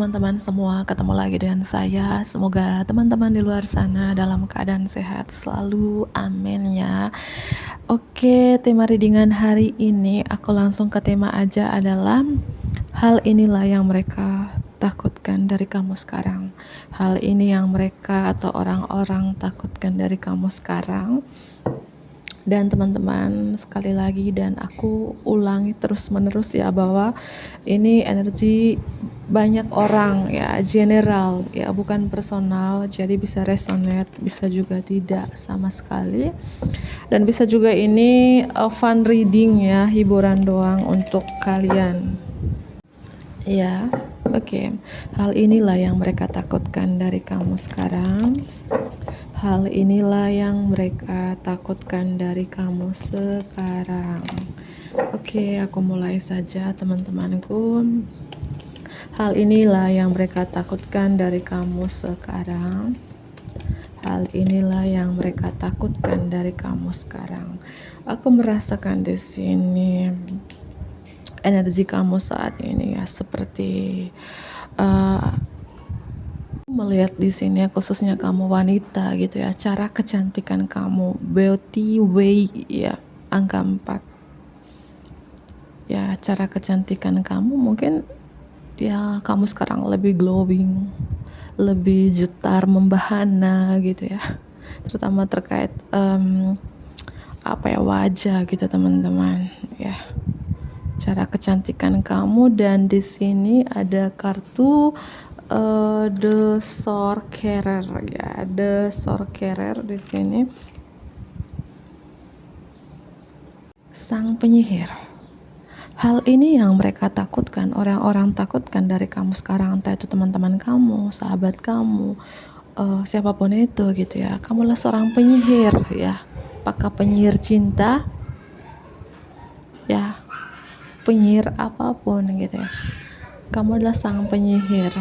teman-teman semua, ketemu lagi dengan saya. Semoga teman-teman di luar sana dalam keadaan sehat selalu, amin ya. Oke, tema readingan hari ini aku langsung ke tema aja, adalah hal inilah yang mereka takutkan dari kamu sekarang. Hal ini yang mereka atau orang-orang takutkan dari kamu sekarang. Dan teman-teman, sekali lagi dan aku ulangi terus menerus ya, bahwa ini energi banyak orang ya, general ya, bukan personal. Jadi bisa resonate, bisa juga tidak sama sekali. Dan bisa juga ini fun reading ya, hiburan doang untuk kalian. Ya, oke. Hal inilah yang mereka takutkan dari kamu sekarang. Hal inilah yang mereka takutkan dari kamu sekarang. Oke, aku mulai saja teman-temanku. Hal inilah yang mereka takutkan dari kamu sekarang. Hal inilah yang mereka takutkan dari kamu sekarang. Aku merasakan di sini energi kamu saat ini ya, seperti melihat di sini khususnya kamu wanita gitu ya, cara kecantikan kamu, beauty way ya, angka 4 ya, cara kecantikan kamu mungkin ya, kamu sekarang lebih glowing, lebih jutar membahana gitu ya, terutama terkait wajah gitu teman-teman ya, cara kecantikan kamu. Dan di sini ada kartu The Sorcerer ya, The Sorcerer di sini, sang penyihir. Hal ini yang mereka takutkan, orang-orang takutkan dari kamu sekarang, entah itu teman-teman kamu, sahabat kamu, siapapun itu gitu ya. Kamulah seorang penyihir ya, apakah penyihir cinta ya, penyihir apapun gitu ya, kamu adalah sang penyihir.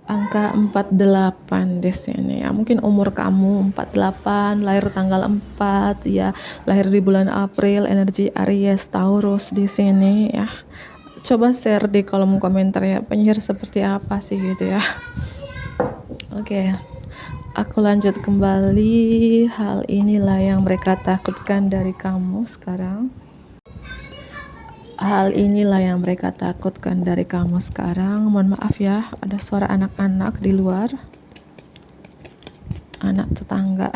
Angka 48 di sini ya, mungkin umur kamu 48, lahir tanggal 4 ya, lahir di bulan April, energi Aries, Taurus di sini ya. Coba share di kolom komentar ya, penyihir seperti apa sih gitu ya. Oke, aku lanjut kembali. Hal inilah yang mereka takutkan dari kamu sekarang. Hal inilah yang mereka takutkan dari kamu sekarang. Mohon maaf ya, ada suara anak-anak di luar, anak tetangga.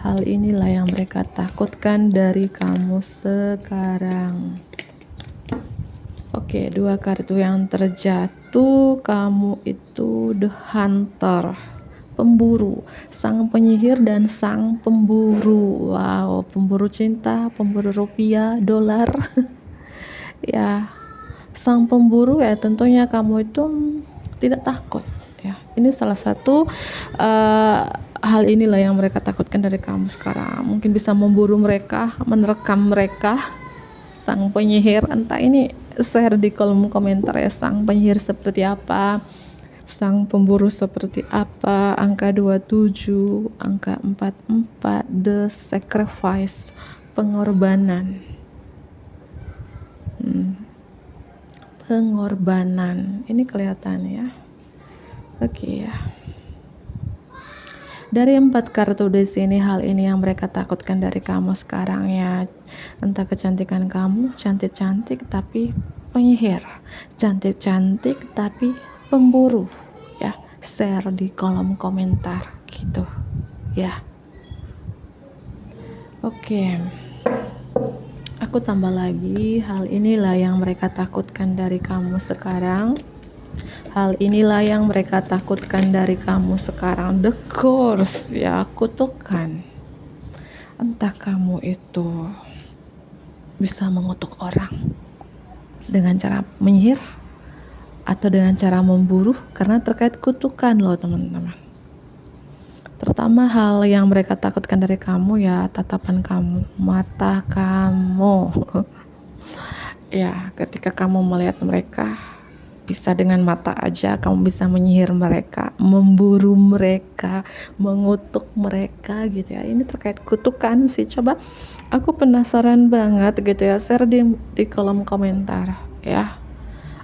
Hal inilah yang mereka takutkan dari kamu sekarang. Oke, 2 kartu yang terjatuh. Kamu itu The Hunter, pemburu, sang penyihir dan sang pemburu. Wow, pemburu cinta, pemburu rupiah, dolar. Ya, sang pemburu ya, tentunya kamu itu tidak takut ya. Ini salah satu hal inilah yang mereka takutkan dari kamu sekarang. Mungkin bisa memburu mereka, menerkam mereka, sang penyihir. Entah, ini share di kolom komentar ya, sang penyihir seperti apa, sang pemburu seperti apa. Angka 27, angka 44, The Sacrifice, pengorbanan. Pengorbanan ini kelihatan ya. Oke ya. Dari 4 kartu di sini, hal ini yang mereka takutkan dari kamu sekarang ya. Entah kecantikan kamu, cantik-cantik tapi penyihir, cantik-cantik tapi pemburu ya. Share di kolom komentar gitu ya. Oke. Aku tambah lagi, hal inilah yang mereka takutkan dari kamu sekarang. Hal inilah yang mereka takutkan dari kamu sekarang. The Curse ya, kutukan. Entah kamu itu bisa mengutuk orang dengan cara menyihir atau dengan cara memburu, karena terkait kutukan loh teman-teman. Terutama hal yang mereka takutkan dari kamu ya, tatapan kamu, mata kamu. Ya, ketika kamu melihat mereka, bisa dengan mata aja kamu bisa menyihir mereka, memburu mereka, mengutuk mereka gitu ya. Ini terkait kutukan sih. Coba, aku penasaran banget gitu ya, share di kolom komentar ya.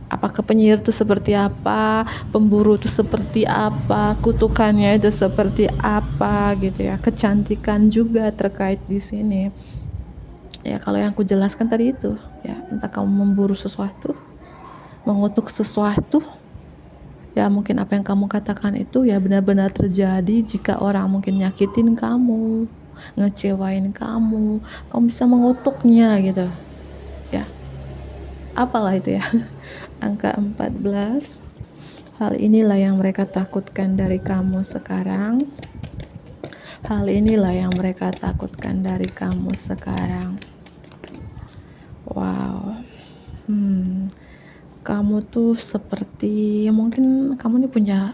Apakah penyihir itu seperti apa, pemburu itu seperti apa, kutukannya itu seperti apa gitu ya. Kecantikan juga terkait di sini. Ya kalau yang aku jelaskan tadi itu, ya entah kamu memburu sesuatu, mengutuk sesuatu, ya mungkin apa yang kamu katakan itu ya benar-benar terjadi jika orang mungkin nyakitin kamu, ngecewain kamu bisa mengutuknya gitu. Ya, apalah itu ya. Angka 14. Hal inilah yang mereka takutkan dari kamu sekarang. Hal inilah yang mereka takutkan dari kamu sekarang. Wow. Kamu tuh seperti mungkin kamu nih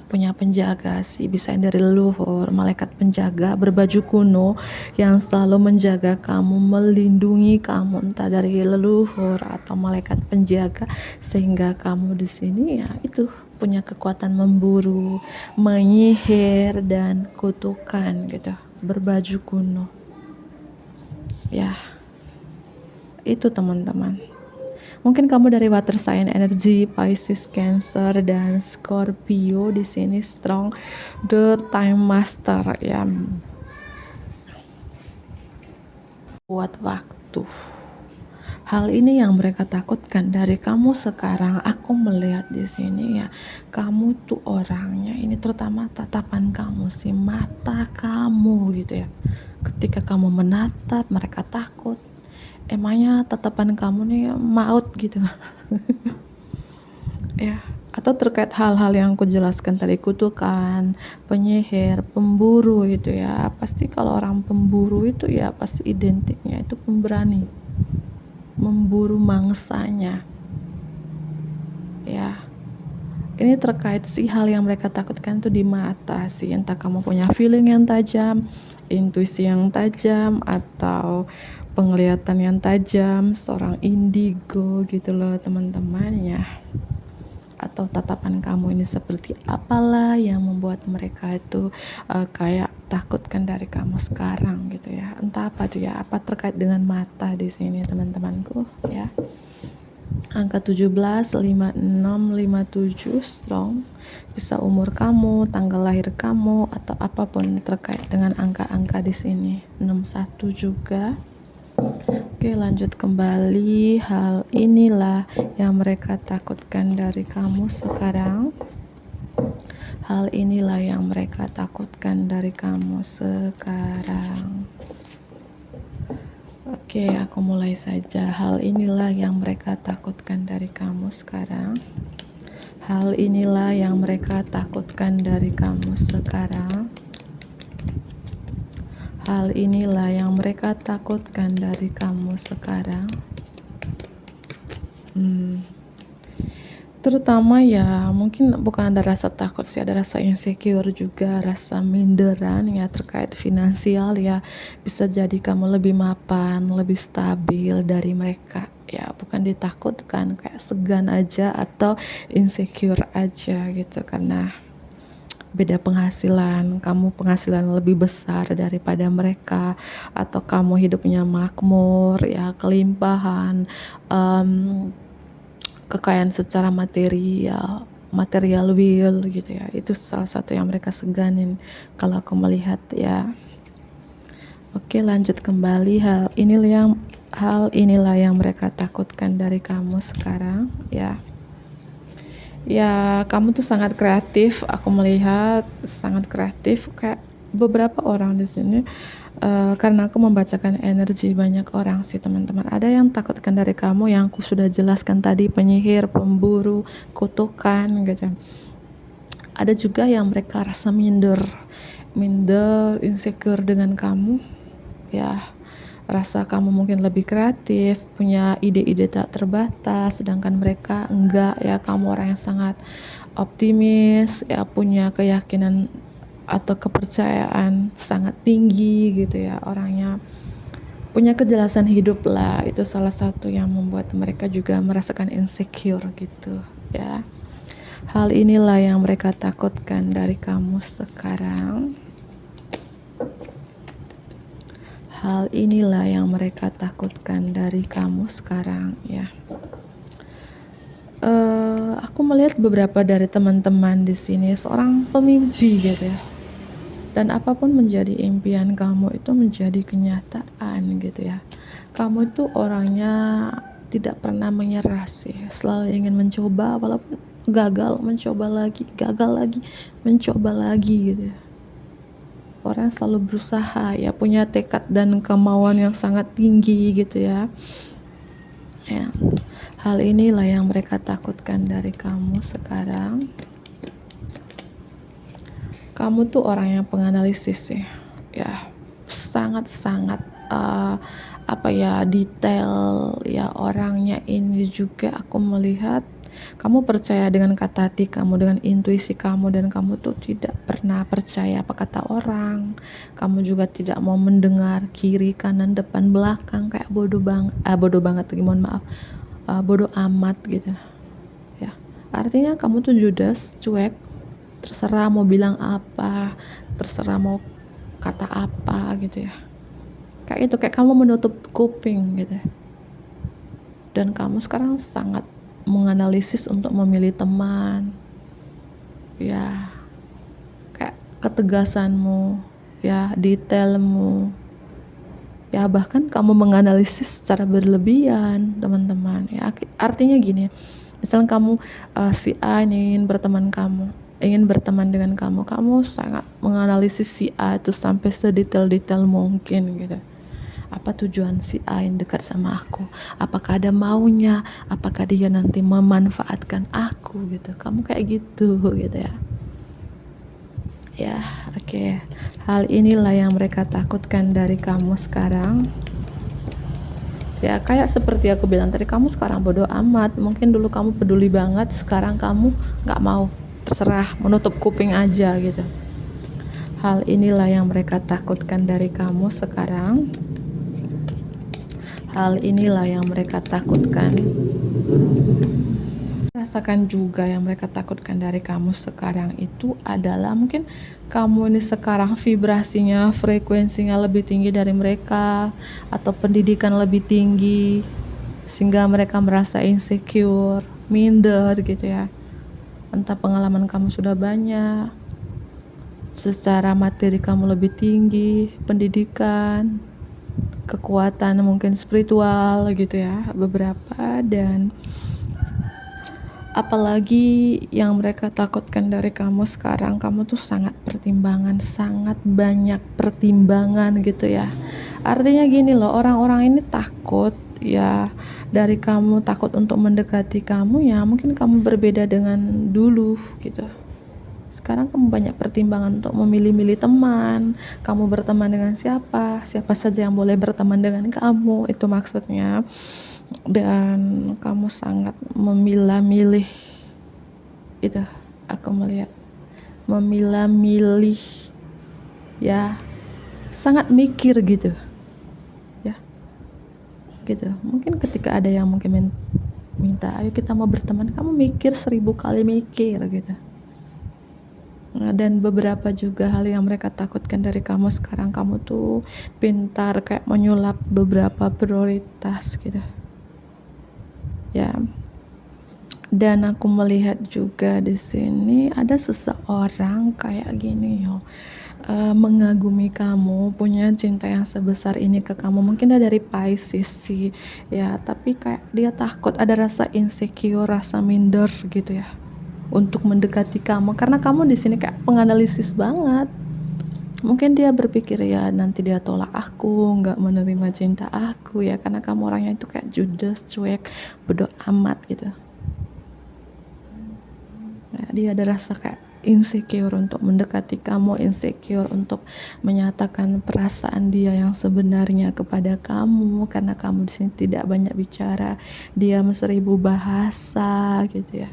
punya penjaga sih, bisa dari leluhur, malaikat penjaga berbaju kuno yang selalu menjaga kamu, melindungi kamu entah dari leluhur atau malaikat penjaga, sehingga kamu di sini ya itu punya kekuatan memburu, menyihir dan kutukan gitu, berbaju kuno. Ya, itu teman-teman. Mungkin kamu dari water sign energy, Pisces, Cancer, dan Scorpio di sini strong the time master ya. Buat waktu. Hal ini yang mereka takutkan dari kamu sekarang. Aku melihat di sini ya, kamu tuh orangnya ini terutama tatapan kamu sih, mata kamu gitu ya. Ketika kamu menatap, mereka takut. Emangnya tatapan kamu nih maut gitu. Ya, atau terkait hal-hal yang aku jelaskan tadi, kutukan, penyihir, pemburu itu ya. Pasti kalau orang pemburu itu ya pasti identiknya itu pemberani, memburu mangsanya. Ya. Ini terkait sih hal yang mereka takutkan itu di mata sih, entah kamu punya feeling yang tajam, intuisi yang tajam, atau penglihatan yang tajam, seorang indigo gitu loh teman-teman ya. Atau tatapan kamu ini seperti apalah yang membuat mereka itu kayak takutkan dari kamu sekarang gitu ya. Entah apa tuh ya, apa terkait dengan mata di sini teman-temanku ya. Angka 17, 56, 57 strong. Bisa umur kamu, tanggal lahir kamu, atau apapun terkait dengan angka-angka di sini. 61 juga. Oke, lanjut kembali. Hal inilah yang mereka takutkan dari kamu sekarang. Hal inilah yang mereka takutkan dari kamu sekarang. Oke, aku mulai saja. Hal inilah yang mereka takutkan dari kamu sekarang. Hal inilah yang mereka takutkan dari kamu sekarang. Hal inilah yang mereka takutkan dari kamu sekarang. Terutama ya mungkin bukan ada rasa takut sih, ada rasa insecure juga, rasa minderan ya terkait finansial ya. Bisa jadi kamu lebih mapan, lebih stabil dari mereka ya, bukan ditakutkan, kayak segan aja atau insecure aja gitu, karena beda penghasilan, kamu penghasilan lebih besar daripada mereka, atau kamu hidupnya makmur ya, kelimpahan, kekayaan secara material will gitu ya. Itu salah satu yang mereka seganin kalau aku melihat ya. Oke, lanjut kembali. Hal inilah yang mereka takutkan dari kamu sekarang ya. Ya, kamu tuh sangat kreatif. Aku melihat sangat kreatif, kayak beberapa orang di sini. Karena aku membacakan energi banyak orang sih teman-teman. Ada yang takutkan dari kamu yang aku sudah jelaskan tadi, penyihir, pemburu, kutukan gitu. Ada juga yang mereka rasa minder, insecure dengan kamu ya. Rasa kamu mungkin lebih kreatif, punya ide-ide tak terbatas, sedangkan mereka enggak ya. Kamu orang yang sangat optimis ya, punya keyakinan atau kepercayaan sangat tinggi gitu ya, orangnya punya kejelasan hidup lah. Itu salah satu yang membuat mereka juga merasakan insecure gitu ya. Hal inilah yang mereka takutkan dari kamu sekarang. Hal inilah yang mereka takutkan dari kamu sekarang ya. aku melihat beberapa dari teman-teman di sini seorang pemimpi gitu ya. Dan apapun menjadi impian kamu itu menjadi kenyataan gitu ya. Kamu itu orangnya tidak pernah menyerah sih, selalu ingin mencoba walaupun gagal, mencoba lagi, gagal lagi, mencoba lagi gitu ya. Orang selalu berusaha ya, punya tekad dan kemauan yang sangat tinggi gitu ya. Ya, hal inilah yang mereka takutkan dari kamu sekarang. Kamu tuh orang yang penganalisis sih, ya sangat-sangat apa ya, detail ya orangnya ini juga. Aku melihat kamu percaya dengan kata hati kamu, dengan intuisi kamu, dan kamu tuh tidak pernah percaya apa kata orang. Kamu juga tidak mau mendengar kiri, kanan, depan, belakang, kayak bodoh banget, mohon maaf, bodoh amat gitu ya. Artinya kamu tuh judes, cuek, terserah mau bilang apa, terserah mau kata apa gitu ya. Kayak itu, kayak kamu menutup kuping gitu. Dan kamu sekarang sangat menganalisis untuk memilih teman. Ya, kayak ketegasanmu, ya, detailmu. Ya, bahkan kamu menganalisis secara berlebihan, teman-teman. Ya, artinya gini, misalnya kamu si A ingin berteman dengan kamu, kamu sangat menganalisis si A itu sampai sedetail-detail mungkin gitu. Apa tujuan si A yang dekat sama aku? Apakah ada maunya? Apakah dia nanti memanfaatkan aku gitu? Kamu kayak gitu ya. Ya, oke. Hal inilah yang mereka takutkan dari kamu sekarang. Ya, kayak seperti aku bilang tadi, kamu sekarang bodoh amat. Mungkin dulu kamu peduli banget, sekarang kamu gak mau, terserah, menutup kuping aja gitu. Hal inilah yang mereka takutkan dari kamu sekarang. Hal inilah yang mereka takutkan. Rasakan juga yang mereka takutkan dari kamu sekarang itu adalah mungkin kamu ini sekarang vibrasinya, frekuensinya lebih tinggi dari mereka, atau pendidikan lebih tinggi sehingga mereka merasa insecure, minder gitu ya. Entah pengalaman kamu sudah banyak, secara materi kamu lebih tinggi, pendidikan, kekuatan mungkin spiritual gitu ya, beberapa. Dan apalagi yang mereka takutkan dari kamu sekarang, kamu tuh sangat banyak pertimbangan gitu ya. Artinya gini loh, orang-orang ini takut ya dari kamu, takut untuk mendekati kamu ya. Mungkin kamu berbeda dengan dulu gitu. Sekarang kamu banyak pertimbangan untuk memilih-milih teman. Kamu berteman dengan siapa saja yang boleh berteman dengan kamu, itu maksudnya. Dan kamu sangat memilah-milih itu, aku melihat memilah-milih ya, sangat mikir gitu ya, gitu. Mungkin ketika ada yang mungkin minta ayo kita mau berteman, kamu mikir 1000 kali mikir gitu. Nah, dan beberapa juga hal yang mereka takutkan dari kamu sekarang, kamu tuh pintar kayak menyulap beberapa prioritas gitu ya. Dan aku melihat juga di sini ada seseorang kayak gini yo, mengagumi kamu, punya cinta yang sebesar ini ke kamu. Mungkin dia dari Pisces sih ya, tapi kayak dia takut, ada rasa insecure, rasa minder gitu ya untuk mendekati kamu, karena kamu di sini kayak penganalisis banget. Mungkin dia berpikir ya nanti dia tolak aku, nggak menerima cinta aku ya, karena kamu orangnya itu kayak judes, cuek, bodoh amat gitu ya. Dia ada rasa kayak insecure untuk mendekati kamu, insecure untuk menyatakan perasaan dia yang sebenarnya kepada kamu, karena kamu di sini tidak banyak bicara, dia 1000 bahasa gitu ya.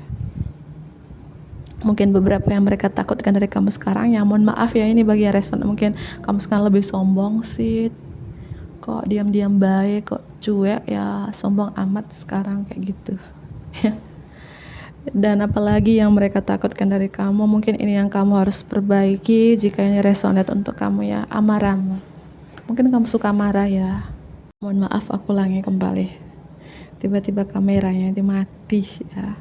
Mungkin beberapa yang mereka takutkan dari kamu sekarang ya, mohon maaf ya, ini bagi yang reson, mungkin kamu sekarang lebih sombong sih, kok diam-diam baik, kok cuek ya, sombong amat sekarang kayak gitu ya. Dan apalagi yang mereka takutkan dari kamu, mungkin ini yang kamu harus perbaiki jika ini resonate untuk kamu ya, amarahmu. Mungkin kamu suka marah ya, mohon maaf aku ulangi kembali, tiba-tiba kameranya itu mati ya.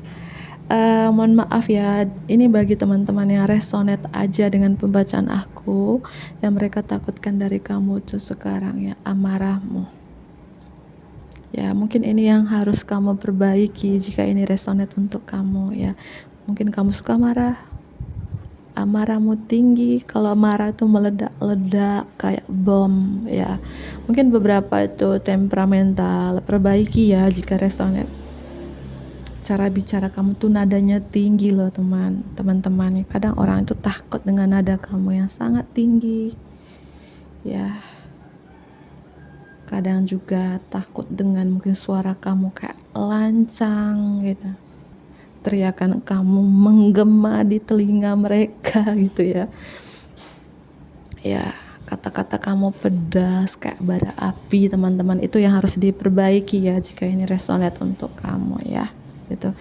Mohon maaf ya, ini bagi teman-teman yang resonate aja dengan pembacaan aku, yang mereka takutkan dari kamu tuh sekarang ya, amarahmu. Ya, mungkin ini yang harus kamu perbaiki jika ini resonate untuk kamu ya. Mungkin kamu suka marah, amarahmu tinggi, kalau marah itu meledak-ledak kayak bom ya. Mungkin beberapa itu temperamental, perbaiki ya jika resonate. Cara bicara kamu tuh nadanya tinggi loh teman-teman. Kadang orang itu takut dengan nada kamu yang sangat tinggi ya. Kadang juga takut dengan mungkin suara kamu kayak lancang gitu, teriakan kamu menggema di telinga mereka gitu ya. Ya, kata-kata kamu pedas kayak bara api teman-teman, itu yang harus diperbaiki ya jika ini resonate untuk kamu ya gitu.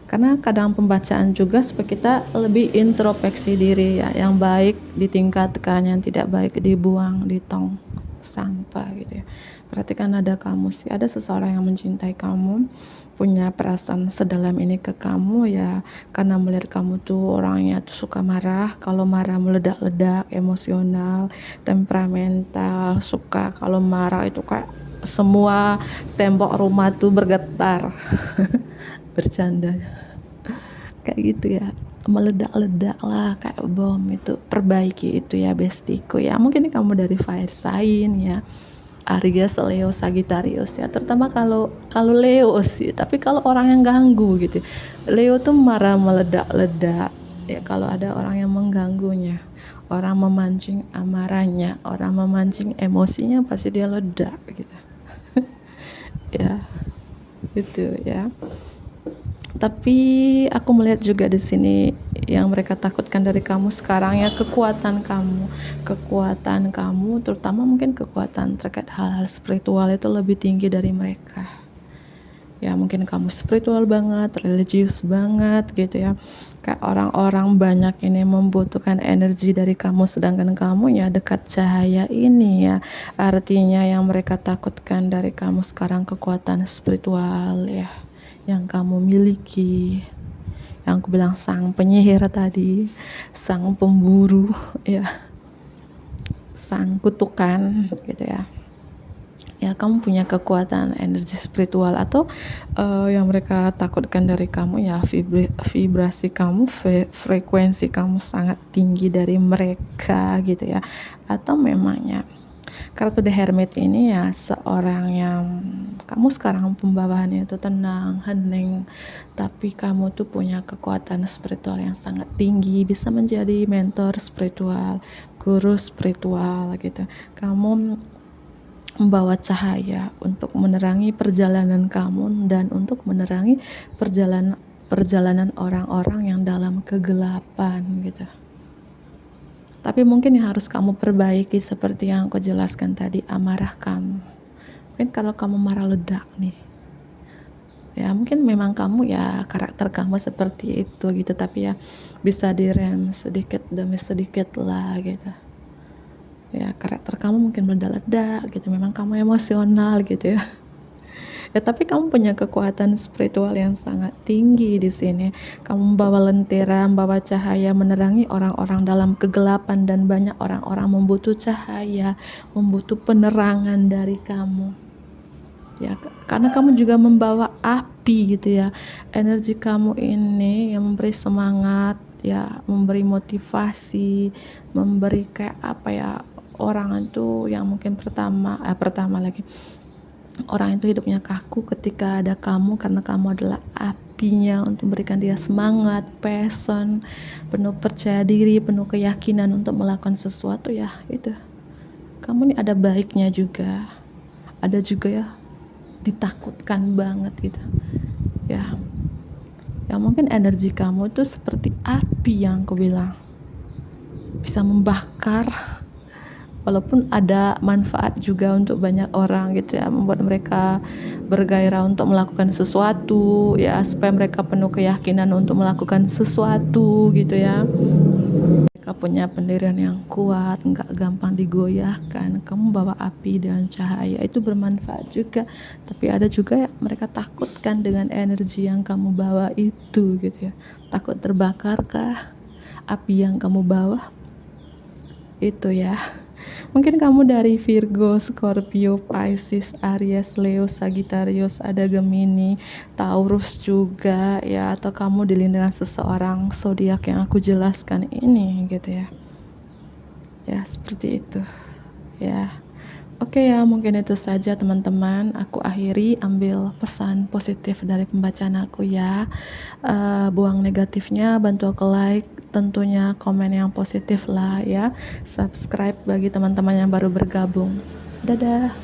Karena kadang pembacaan juga supaya kita lebih introspeksi diri ya, yang baik ditingkatkan, yang tidak baik dibuang di tong sampah gitu ya. Perhatikan ada kamu sih, ada seseorang yang mencintai kamu, punya perasaan sedalam ini ke kamu ya, karena melihat kamu tuh orangnya tuh suka marah, kalau marah meledak-ledak, emosional, temperamental, suka kalau marah itu kayak semua tembok rumah tuh bergetar. Bercanda kayak gitu ya, meledak-ledak lah kayak bom. Itu perbaiki itu ya bestiku ya. Mungkin kamu dari fire sign ya, Aries, Leo, Sagittarius ya, terutama kalau Leo sih. Tapi kalau orang yang ganggu gitu, Leo tuh marah meledak-ledak ya, kalau ada orang yang mengganggunya, orang memancing amarahnya, orang memancing emosinya, pasti dia ledak gitu. Ya itu ya. Tapi aku melihat juga di sini yang mereka takutkan dari kamu sekarang ya, kekuatan kamu, terutama mungkin kekuatan terkait hal-hal spiritual itu lebih tinggi dari mereka. Ya mungkin kamu spiritual banget, religius banget gitu ya. Kayak orang-orang banyak ini membutuhkan energi dari kamu, sedangkan kamu ya dekat cahaya ini ya. Artinya yang mereka takutkan dari kamu sekarang kekuatan spiritual ya, yang kamu miliki, yang aku bilang sang penyihir tadi, sang pemburu ya, sang kutukan gitu ya. Ya kamu punya kekuatan energi spiritual, atau yang mereka takutkan dari kamu ya vibrasi kamu, frekuensi kamu sangat tinggi dari mereka gitu ya. Atau memangnya kartu The Hermit ini ya seorang yang kamu sekarang pembawaannya itu tenang, hening, tapi kamu tuh punya kekuatan spiritual yang sangat tinggi, bisa menjadi mentor spiritual, guru spiritual gitu. Kamu membawa cahaya untuk menerangi perjalanan kamu dan untuk menerangi perjalanan orang-orang yang dalam kegelapan gitu. Tapi mungkin yang harus kamu perbaiki seperti yang aku jelaskan tadi, amarah kamu. Mungkin kalau kamu marah ledak nih, ya mungkin memang kamu ya karakter kamu seperti itu gitu, tapi ya bisa direm sedikit demi sedikit lah gitu. Ya karakter kamu mungkin meledak-ledak gitu, memang kamu emosional gitu ya. Ya tapi kamu punya kekuatan spiritual yang sangat tinggi di sini. Kamu membawa lentera, membawa cahaya, menerangi orang-orang dalam kegelapan, dan banyak orang-orang membutuh cahaya, membutuh penerangan dari kamu. Ya, karena kamu juga membawa api gitu ya. Energi kamu ini yang memberi semangat ya, memberi motivasi, memberi kayak apa ya, orang itu yang mungkin pertama lagi, orang itu hidupnya kaku ketika ada kamu, karena kamu adalah apinya untuk memberikan dia semangat, passion, penuh percaya diri, penuh keyakinan untuk melakukan sesuatu ya. Itu kamu nih ada baiknya juga, ada juga ya ditakutkan banget gitu ya. Ya mungkin energi kamu itu seperti api yang aku bilang, bisa membakar, walaupun ada manfaat juga untuk banyak orang gitu ya, membuat mereka bergairah untuk melakukan sesuatu ya, supaya mereka penuh keyakinan untuk melakukan sesuatu gitu ya. Mereka mereka punya pendirian yang kuat, nggak gampang digoyahkan. Kamu bawa api dan cahaya itu bermanfaat juga. Tapi ada juga yang mereka takutkan dengan energi yang kamu bawa itu gitu ya. Takut terbakarkah api yang kamu bawa? Itu ya. Mungkin kamu dari Virgo, Scorpio, Pisces, Aries, Leo, Sagittarius, ada Gemini, Taurus juga ya, atau kamu dilindungi dengan seseorang zodiak yang aku jelaskan ini gitu ya. Ya, seperti itu. Ya. Oke ya, mungkin itu saja teman-teman. Aku akhiri ambil pesan positif dari pembacaan aku ya. Buang negatifnya, bantu aku like, tentunya komen yang positif lah ya. Subscribe bagi teman-teman yang baru bergabung. Dadah.